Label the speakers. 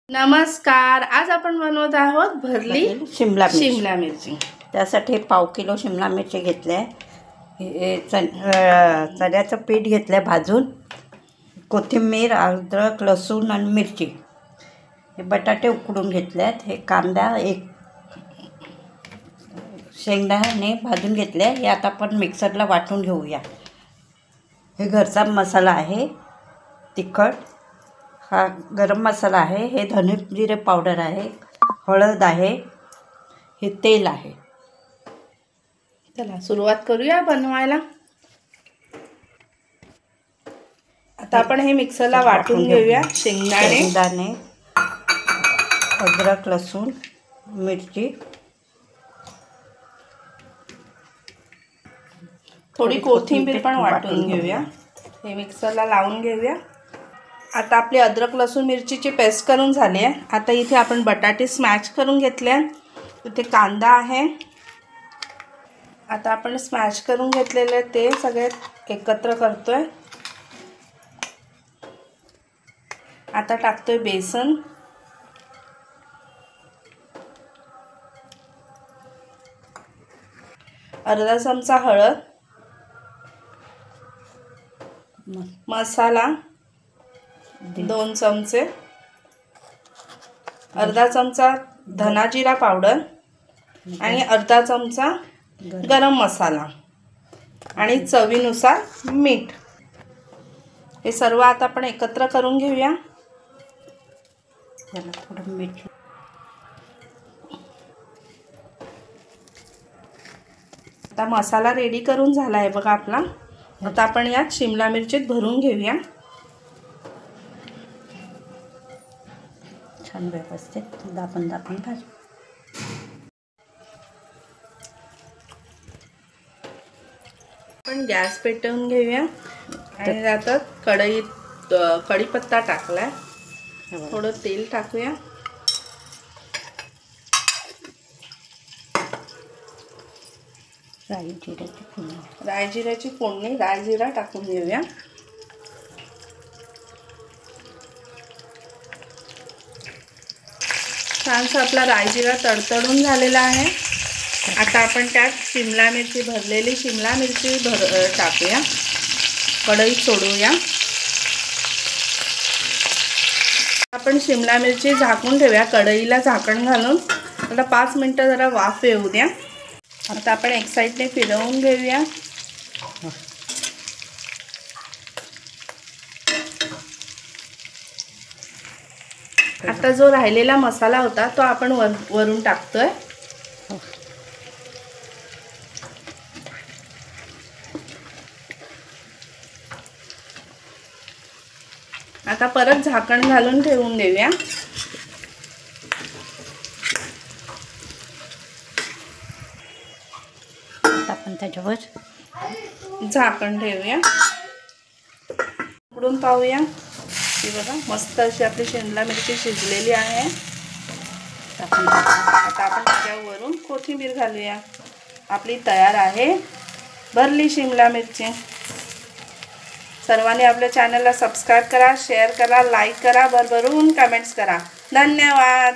Speaker 1: नमस्कार। आज आपण बनवत आहोत भरली
Speaker 2: शिमला
Speaker 1: मिरची।
Speaker 2: त्यासाठी पाव किलो शिमला मिरची घेतली आहे। चण्याचं पीठ घेतलं आहे भाजून, कोथिंबीर, अद्रक, लसूण आणि मिरची। हे बटाटे उकडून घेतले आहेत। हे कांदा एक शेंगदाणे भाजून घेतले आहे। हे आता आपण मिक्सरला वाटून घेऊया। हे घरचा मसाला आहे, तिखट, हा गरम मसाला आहे, हे धने जिरे पावडर आहे, हळद आहे, हे तेल आहे।
Speaker 1: चला सुरुवात करूया बनवायला। आता आपण हे मिक्सरला वाटून घेऊया। शेंगदाणे,
Speaker 2: अद्रक, लसूण, मिरची,
Speaker 1: थोडी कोथिंबीर पण वाटून घेऊया। हे मिक्सरला लावून घेऊया। आता आपली अद्रक लसूण मिरचीची पेस्ट करून झाली आहे। आता इथे आपण बटाटे स्मॅश करून घेतले। इथे कांदा आहे। आता आपण स्मॅश करून घेतलेले ते सगळे एकत्र करतोय। आता टाकतोय बेसन, अर्धा चमचा हळद, मसाला 2 चमचे, अर्धा चमचा धना जिरा पावडर आणि अर्धा चमचा गरम मसाला आणि चवीनुसार मीठ। हे सर्व आता आपण एकत्र करून घेऊया।
Speaker 2: त्याला थोडं मीठ,
Speaker 1: आता मसाला रेडी करून झाला आहे बघा आपला। आता आपण यात शिमला मिरचीत भरून घेऊया।
Speaker 2: छान व्यवस्थित दाबून भाजू।
Speaker 1: आपण गॅस पेटवून घेऊया आणि आता कढईत कढीपत्ता टाकलाय, थोडं तेल टाकूया। राई जिऱ्याची फोडणी, राई जिरा टाकून घेऊया। छानसा आपला राई जिरा तडतडून झालेला आहे। आता आपण त्यात शिमला मिरची, भरलेली शिमला मिरची टाकूया, कढईत सोडूया। आपण शिमला मिरची झाकून ठेवूया, कढईला झाकण घालून। आता 5 मिनिटं जरा वाफ येऊ द्या। आता आपण एक साईडने फिरवून घेऊया। आता जो राहिलेला मसाला होता तो आपण वरून टाकतोय। आता परत झाकण घालून ठेवून देऊया।
Speaker 2: आपण त्याच्यावर
Speaker 1: झाकण ठेवूया, उघडून पाहूया की बघा मस्त अशी आपली शिमला मिरची शिजलेली आहे। आता आपण त्याच्यावरून कोथिंबीर घालूया। आपली तयार आहे भरली शिमला मिरची। सर्वांनी आपल्या चॅनलला सबस्क्राईब करा, शेअर करा, लाईक करा, भरभरून कमेंट्स करा। धन्यवाद।